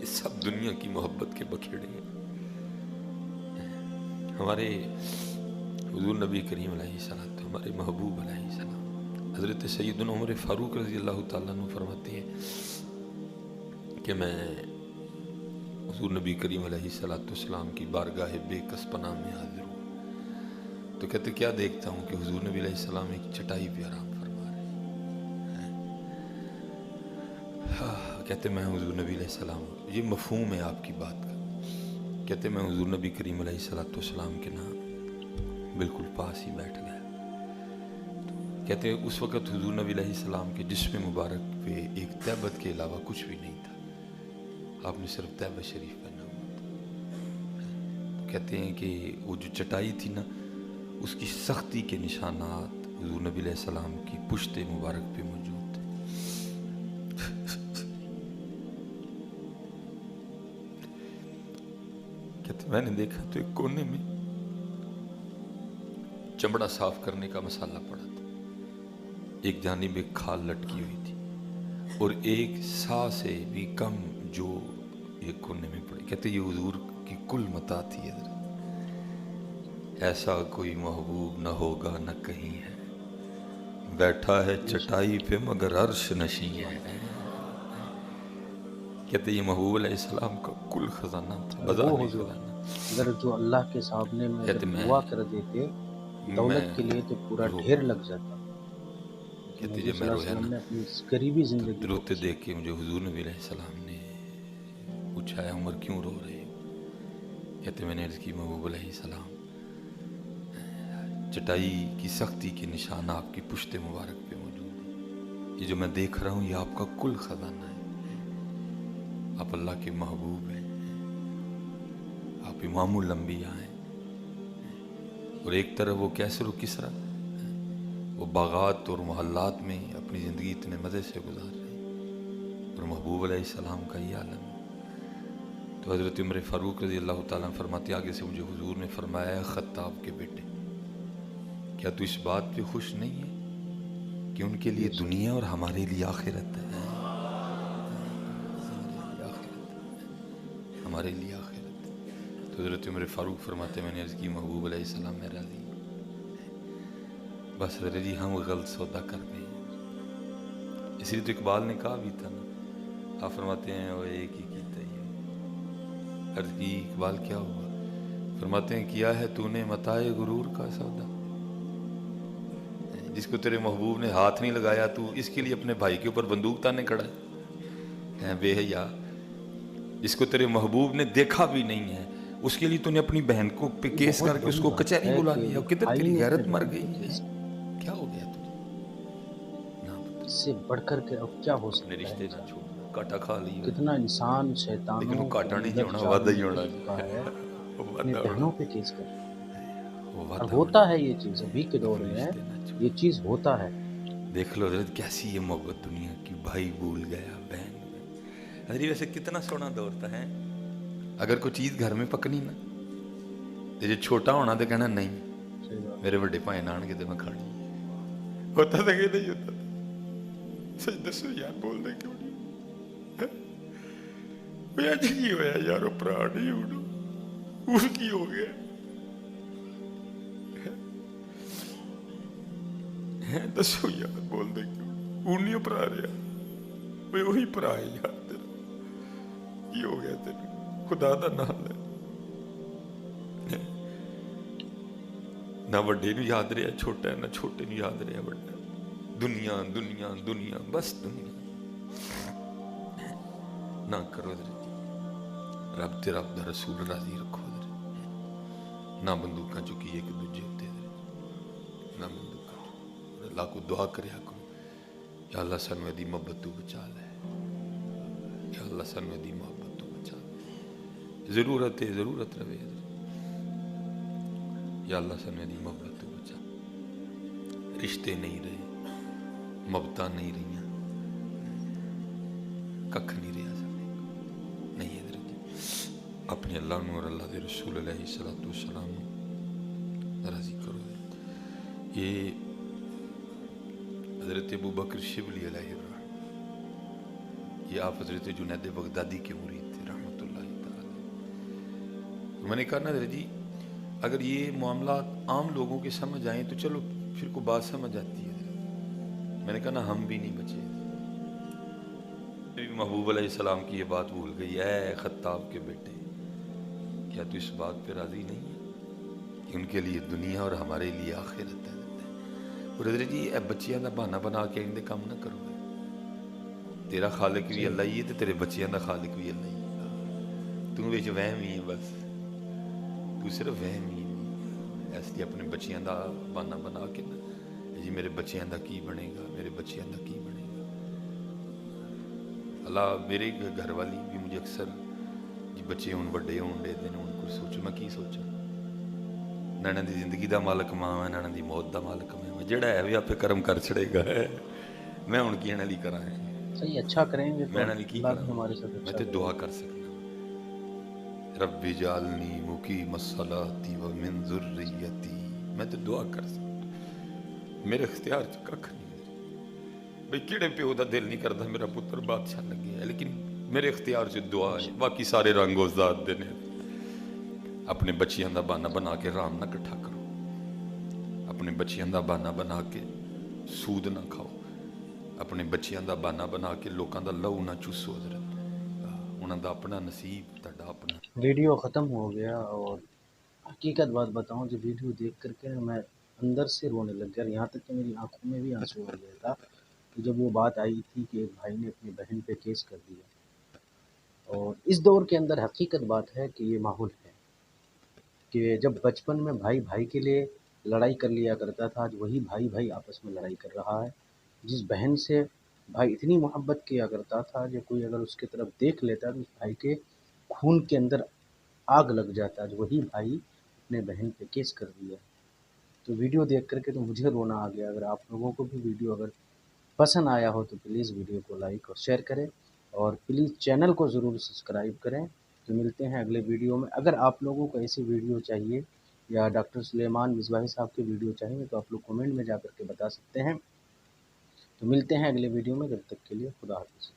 یہ سب دنیا کی محبت کے بکھیڑے ہیں. ہمارے حضور نبی کریم علیہ السلام، ہمارے محبوب علیہ السلام حضرت سیدنا عمر فاروق رضی اللہ تعالیٰ عنہ فرماتے ہیں کہ میں حضور نبی کریم علیہ السلام کی بارگاہ بے کس پناہ میں حاضر ہوں تو کہتے کیا دیکھتا ہوں کہ حضور نبی علیہ السلام ایک چٹائی پہ آرام فرما رہے ہیں. کہتے میں حضور نبی علیہ السلام، یہ مفہوم ہے آپ کی بات کا. کہتے میں حضور نبی کریم علیہ السلام کے نام بالکل پاس ہی بیٹھ گیا. کہتے ہیں اس وقت حضور نبی علیہ السلام کے جسم مبارک پہ ایک تہبت کے علاوہ کچھ بھی نہیں تھا. آپ نے صرف تہبت شریف پہنا ہوا تھا. کہتے ہیں کہ وہ جو چٹائی تھی نا، اس کی سختی کے نشانات حضور نبی علیہ السلام کی پشت مبارک پہ موجود تھے. کہتے میں نے دیکھا تو ایک کونے میں چمڑا صاف کرنے کا مسالہ پڑا تھا، ایک جانب ایک کھال لٹکی ہوئی تھی اور ایک سا سے بھی کم جو ایک کونے میں پڑی. کہتے یہ حضور کی کل متاع تھی. ایسا کوئی محبوب نہ ہوگا نہ کہیں ہے، بیٹھا ہے چٹائی پہ مگر عرش نشیں ہے. کہتے یہ محبوب علیہ السلام کا کل خزانہ تھا، بازاری خزانہ. اگر جو اللہ کے سامنے میں دعا کر دیتے دولت کے لیے تو پورا ڈھیر لگ جاتا. کہتے جب میں رویا نا، اپنی قریبی زندگی روتے دیکھ کے مجھے حضور نبی علیہ السلام نے پوچھا ہے عمر کیوں رو رہے ہو؟ کہتے میں نے عرض کی محبوب علیہ السلام، چٹائی کی سختی کے نشان آپ کی پشت مبارک پہ موجود ہیں. یہ جو میں دیکھ رہا ہوں یہ آپ کا کل خزانہ ہے. آپ اللہ کے محبوب ہیں، آپ امام الانبیاء ہیں. اور ایک طرح وہ کیسر و کسرا وہ باغات اور محلات میں اپنی زندگی اتنے مزے سے گزار رہے ہیں اور محبوب علیہ السلام کا یہ عالم ہے. تو حضرت عمر فاروق رضی اللہ تعالیٰ فرماتے آگے سے مجھے حضور نے فرمایا ہے خطاب کے بیٹے، کیا تو اس بات پہ خوش نہیں ہے کہ ان کے لیے دنیا اور ہمارے لیے آخرت ہے؟ ہمارے لیے آخرت. تو حضرت عمر فاروق فرماتے میں نے عرض کی محبوب علیہ السلام میں راضی، بس حضرت جی ہم غلط سودا کر گئے. اس لیے تو اقبال نے کہا بھی تھا نا، آپ فرماتے ہیں وہ ایک ہی کیتا ہی. عرض کی اقبال کیا ہوا؟ فرماتے ہیں کیا ہے تو نے متاع غرور کا سودا. جس کو تیرے محبوب نے ہاتھ نہیں لگایا تو اس کے لیے اپنے بھائی کے اوپر بندوق تانے کھڑا ہے بے حیا. جس کو تیرے محبوب نے دیکھا بھی نہیں ہے اس کے لیے تو نے اپنی بہن کو پہ کیس کر کے اس کو کچہری بلا لیا. کدھر تیری غیرت مر گئی ہے؟ کیا ہو گیا تجھے؟ اس سے بڑھ کر کے اب کیا ہو سکتا ہے؟ رشتے نہ چھوڑ، کاٹا کھا لی. کتنا انسان شیطانوں لیکن وہ کاٹا نہیں ہونا، وعدہ ہی ہونا ہے. اپنے بہنوں پہ کیس کر اور ہوتا ہے یہ چیز ابھی کے دور میں یہ چیز ہوتا ہے. دیکھ لو حضرت کیسی یہ محبت دنیا کی. بھائی بھول گیا بہن. حضرت ویسے کتنا سونا دور تھا ہے. اگر کوئی چیز گھر میں پکنی نا تو جو چھوٹا ہونا تو کہنا نہیں میرے بڑے بھائی آن کے تو میں کھانی. ہوتا تھا کہ نہیں ہوتا تھا؟ سچ دسو یار، بول رہے کیوں نہیں؟ اج کی ہویا یار، وہ پرا نہیں ہونا اس کی ہو گیا دسو یار، بول دے کیوں اون نہیں پرا رہا؟ بھئی وہی پرا ہے یار تیرا. کی ہو گیا تیرا؟ خدا دا نام ہے. نہ وڈے نو یاد رہا چھوٹا ہے، نہ چھوٹے نو یاد رہا وڈا. دنیا دنیا دنیا بس دنیا. نہ کرو حضرت جی، رب تے رب دا رسول راضی رکھو حضرت. نہ بندوقاں چکی ایک دوجے ہوتے حضرت، نہ بندوقاں چکی. اللہ کو دعا کریا کرو یا اللہ سانو دی محبت تو بچا لے، یا اللہ سانو دی محبت تو بچا لے. ضرورت ہے، ضرورت رہے حضرت. یا اللہ سانو دی محبت تو بچا. رشتے نہیں رہے، محبتاں نہیں رہی، ککھ نہیں رہا سامنے نہیں حضرت جی. اپنے اللہ نور اللہ دے رسول علیہ السلام راضی کرو. یہ حضرت ابو بکر شبلی علیہ الرحمہ، یہ آپ حضرت جنید بغدادی کے مرید تھے میں نے کہا نا حضرت جی اگر یہ معاملات عام لوگوں کے سمجھ آئیں تو چلو پھر کو بات سمجھ آتی ہے. میں نے کہا نا ہم بھی نہیں بچے. محبوب علیہ السلام کی یہ بات بھول گئی. اے خطاب کے بیٹے کیا تو اس بات پہ راضی نہیں ہے کہ ان کے لیے دنیا اور ہمارے لیے آخرت ہے. اور حضرت جی اے بچیاں دا بہانہ بنا کے اندے کام نہ کرو. تیرا خالق بھی اللہ ہی ہے تو تیرے بچیاں دا خالق بھی اللہ ہی ہے. تو وچ وہم ہی ہے بس. تو صرف وہم ہی ہے. اس لیے اپنے بچیاں دا بہانہ بنا کے نا جی میرے بچیاں دا کی بنے گا, میرے بچیاں دا کی بنے گا. اللہ میرے گھر والی بھی مجھے اکثر جی بچے ہوں بڑے ہون دے دین ہوں کچھ سوچو. میں کی سوچا نانا دی زندگی دا مالک ماں ہے, نانا دی موت دا مالک میں جڑا ہے بھی آپ کرم کر چھڑے گا. میں ہوں کی نالی کرا ہے صحیح اچھا کریں گے تو میں نالی کی اللہ کرا. بھی ہمارے ساتھ میں اچھا تے کرے دعا گا. کر سکنا رب جعلنی مقیم الصلاۃ ومن ذریتی. میں تے دعا کر سکتا. میرے اختیار چ ککھ نہیں بھئی کیڑے پیو دا دل نہیں کرتا میرا پتر بادشاہ لگے ہے, لیکن میرے اختیار سے دعا ہے. باقی سارے رنگ و ذات دینے. اپنے بچیاں دا بہانہ بنا کے رام نہ کٹھا کرو. اپنے بچیاں دا بہانہ بنا کے سود نہ کھاؤ. اپنے بچیاں دا بہانہ بنا کے لوکاں دا لہو نہ چوسو. حضرت انہاں دا اپنا نصیب تہاڈا اپنا. ویڈیو ختم ہو گیا اور حقیقت بات بتاؤں جو ویڈیو دیکھ کر کے میں اندر سے رونے لگ گیا. یہاں تک کہ میری آنکھوں میں بھی آنسو آ گیا تھا کہ جب وہ بات آئی تھی کہ ایک بھائی نے اپنی بہن پہ کیس کر دیا. اور اس دور کے اندر حقیقت بات ہے کہ یہ ماحول ہے کہ جب بچپن میں بھائی بھائی کے لیے لڑائی کر لیا کرتا تھا, آج وہی بھائی بھائی آپس میں لڑائی کر رہا ہے. جس بہن سے بھائی اتنی محبت کیا کرتا تھا جو کوئی اگر اس کی طرف دیکھ لیتا تو اس بھائی کے خون کے اندر آگ لگ جاتا. آج وہی بھائی اپنے بہن پہ کیس کر دیا. تو ویڈیو دیکھ کر کے تو مجھے رونا آ گیا. اگر آپ لوگوں کو بھی ویڈیو اگر پسند آیا ہو تو پلیز ویڈیو کو لائک اور شیئر کریں اور پلیز چینل کو ضرور سبسکرائب کریں. تو ملتے ہیں اگلے ویڈیو میں. اگر آپ لوگوں کو ایسی ویڈیو چاہیے یا ڈاکٹر سلیمان مصباحی صاحب کی ویڈیو چاہیے تو آپ لوگ کمنٹ میں جا کر کے بتا سکتے ہیں. تو ملتے ہیں اگلے ویڈیو میں, جب تک کے لیے خدا حافظ.